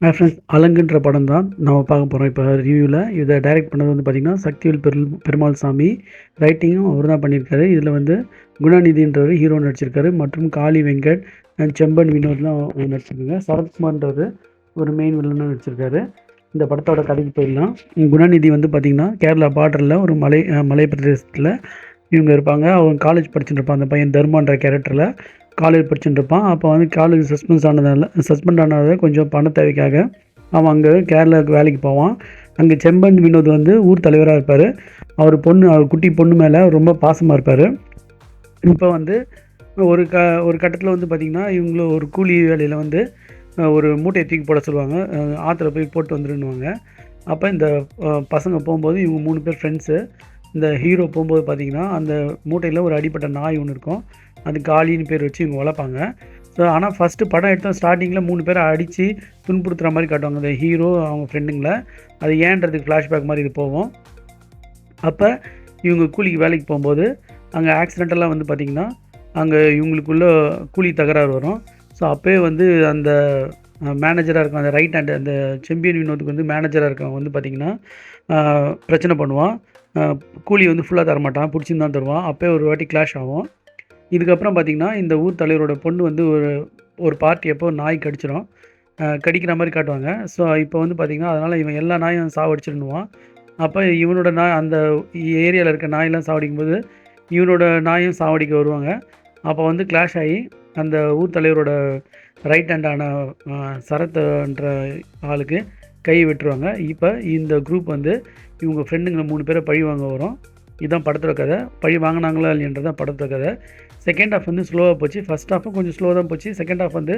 Friends அலங்குன்ற படம் தான் நம்ம பார்க்க போகிறோம் இப்போ ரிவ்யூவில். இதை டைரக்ட் பண்ணது வந்து பார்த்திங்கன்னா சக்திவேல் பெருமாள் சாமி. ரைட்டிங்கும் அவர் தான் பண்ணியிருக்காரு. இதில் வந்து குணாநிதின்றவர் ஹீரோ நடிச்சிருக்காரு மற்றும் காளி வெங்கட் அண்ட் செம்பன் வினோத்லாம் நடிச்சிருக்காங்க. சரத்குமார்ன்றவர் ஒரு மெயின் வில்லனாக நடிச்சிருக்காரு. இந்த படத்தோட கதைக்கு போயிடலாம். குணாநிதி வந்து பார்த்திங்கன்னா கேரளா பார்டரில் ஒரு மலை பிரதேசத்தில் இவங்க இருப்பாங்க. அவங்க காலேஜ் படிச்சுட்டு இருப்பான். அந்த பையன் தர்மான்ற கேரக்டரில் காலேஜ் படிச்சுட்டு இருப்பான். அப்போ வந்து காலேஜ் சஸ்பெண்ட் ஆனதால் கொஞ்சம் பண தேவைக்காக அவன் அங்கே கேரளாவுக்கு வேலைக்கு போவான். அங்கே செம்பன் வினோத் வந்து ஊர் தலைவராக இருப்பார். அவர் குட்டி பொண்ணு மேலே ரொம்ப பாசமாக இருப்பார். இப்போ வந்து ஒரு கட்டத்தில் வந்து பார்த்திங்கன்னா இவங்களும் ஒரு கூலி வேலையில் வந்து ஒரு மூட்டையை தூக்கி போட சொல்லுவாங்க. ஆற்றுல போய் போட்டு வந்துடுன்னுவாங்க. அப்போ இந்த பசங்க போகும்போது இவங்க 3 பேர் ஃப்ரெண்ட்ஸு. இந்த ஹீரோ போகும்போது பார்த்திங்கன்னா அந்த மூட்டையில் ஒரு அடிப்பட்ட நாய் ஒன்று இருக்கும். அது காளின்னு பேர் வச்சு இவங்க வளர்ப்பாங்க. ஸோ ஆனால் ஃபஸ்ட்டு படம் எடுத்தோம் ஸ்டார்டிங்கில் 3 பேரை அடித்து துன்புறுத்துகிற மாதிரி காட்டுவாங்க இந்த ஹீரோ அவங்க ஃப்ரெண்டுங்களை. அது ஏன்றதுக்கு ஃப்ளாஷ்பேக் மாதிரி இது போவோம். அப்போ இவங்க கூலிக்கு வேலைக்கு போகும்போது அங்கே ஆக்சிடெண்ட்டெல்லாம் வந்து பார்த்திங்கன்னா அங்கே இவங்களுக்குள்ள கூலி தகராறு வரும். ஸோ அப்போயே வந்து அந்த மேனேஜராக இருக்கும், அந்த ரைட் ஹேண்டு அந்த செம்பியன் வினோத்துக்கு வந்து மேனேஜராக இருக்கவங்க வந்து பார்த்திங்கன்னா பிரச்சனை பண்ணுவான். கூலி வந்து ஃபுல்லாக தரமாட்டான், பிடிச்சின்னு தான் தருவான். அப்போயே ஒரு வாட்டி கிளாஷ் ஆகும். இதுக்கப்புறம் பார்த்திங்கன்னா இந்த ஊர் தலைவரோட பொண்ணு வந்து ஒரு பார்ட்டி அப்போ நாய் கடிச்சிடும். கடிக்கிற மாதிரி காட்டுவாங்க. ஸோ இப்போ வந்து பார்த்திங்கன்னா அதனால் இவன் எல்லா நாயும் சாவடிச்சிடணுவான். அப்போ இவனோட நாய் அந்த ஏரியாவில் இருக்க நாயெல்லாம் சாவடிக்கும்போது இவனோட நாயும் சாவடிக்க வருவாங்க. அப்போ வந்து கிளாஷ் ஆகி அந்த ஊர் தலைவரோட ரைட் ஹேண்டான சரத்ன்ற ஆளுக்கு கை வெட்டுருவாங்க. இப்போ இந்த குரூப் வந்து இவங்க ஃப்ரெண்டுங்களை 3 பேரை பழி வாங்க வரும். இதுதான் படத்தோட கதை. பழி வாங்கினாங்களா இல்லைன்றது தான் படத்தோட கதை. செகண்ட் ஹாஃப் வந்து ஸ்லோவாக போச்சு. ஃபஸ்ட் ஹாஃபும் கொஞ்சம் ஸ்லோவாக தான் போச்சு. செகண்ட் ஹாஃப் வந்து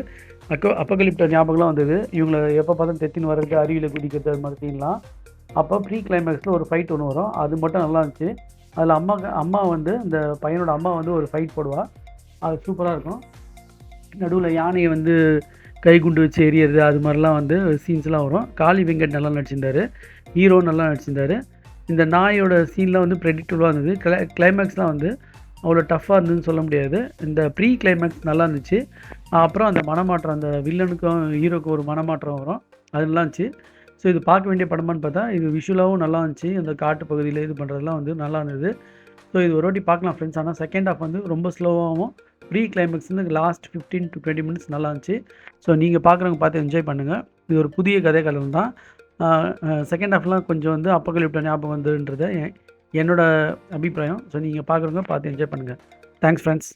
அப்பகலிப்ட ஞாபகம்லாம் வந்தது. இவங்களை எப்போ பார்த்தாலும் தெத்தின்னு வர்றது, அருவியில் குதிக்கிறது, அது மாதிரி சீன்லாம். அப்போ ப்ரீ கிளைமேக்ஸில் ஒரு ஃபைட் ஒன்று வரும். அது மட்டும் நல்லா இருந்துச்சு. அதில் அம்மா வந்து இந்த பையனோட அம்மா வந்து ஒரு ஃபைட் போடுவாள். அது சூப்பராக இருக்கும். நடுவில் யானையை வந்து கைகுண்டு வச்சு எரியறது, அது மாதிரிலாம் வந்து சீன்ஸ்லாம் வரும். காளி வெங்கட் நல்லா நடிச்சிருந்தார். ஹீரோ நல்லா நடிச்சிருந்தார். இந்த நாயோட சீன்லாம் வந்து ப்ரெடிக்டபுளாக இருந்தது. கிளைமேக்ஸ்லாம் வந்து அவ்வளோ டஃப்பாக இருந்ததுன்னு சொல்ல முடியாது. இந்த ப்ரீ கிளைமேக்ஸ் நல்லா இருந்துச்சு. அப்புறம் அந்த மனமாற்றம், அந்த வில்லனுக்கும் ஹீரோக்கும் ஒரு மனமாற்றம் வரும், அது நல்லா இருந்துச்சு. ஸோ இது பார்க்க வேண்டிய படமான்னு பார்த்தா இது விஷுவலாகவும் நல்லா இருந்துச்சு. அந்த காட்டு பகுதியில் இது பண்ணுறதுலாம் வந்து நல்லா இருந்தது. ஸோ இது ஒரு வாட்டி பார்க்கலாம் ஃப்ரெண்ட்ஸ். ஆனால் செகண்ட் ஹாஃப் வந்து ரொம்ப ஸ்லோவாகவும் ப்ரீ கிளைமேக்ஸ் வந்து லாஸ்ட் 15 to 20 மினிட்ஸ் நல்லா இருந்துச்சு. ஸோ நீங்கள் பார்க்குறவங்க பார்த்து என்ஜாய் பண்ணுங்கள். இது ஒரு புதிய கதைக்களம் தான். செகண்ட் ஹாஃப்லாம் கொஞ்சம் வந்து அப்பகலிப்ட ஞாபகம் வந்துன்றது என்னோட அபிப்பிராயம். ஸோ நீங்கள் பார்க்குறவங்க பார்த்து என்ஜாய் பண்ணுங்கள். Thanks friends.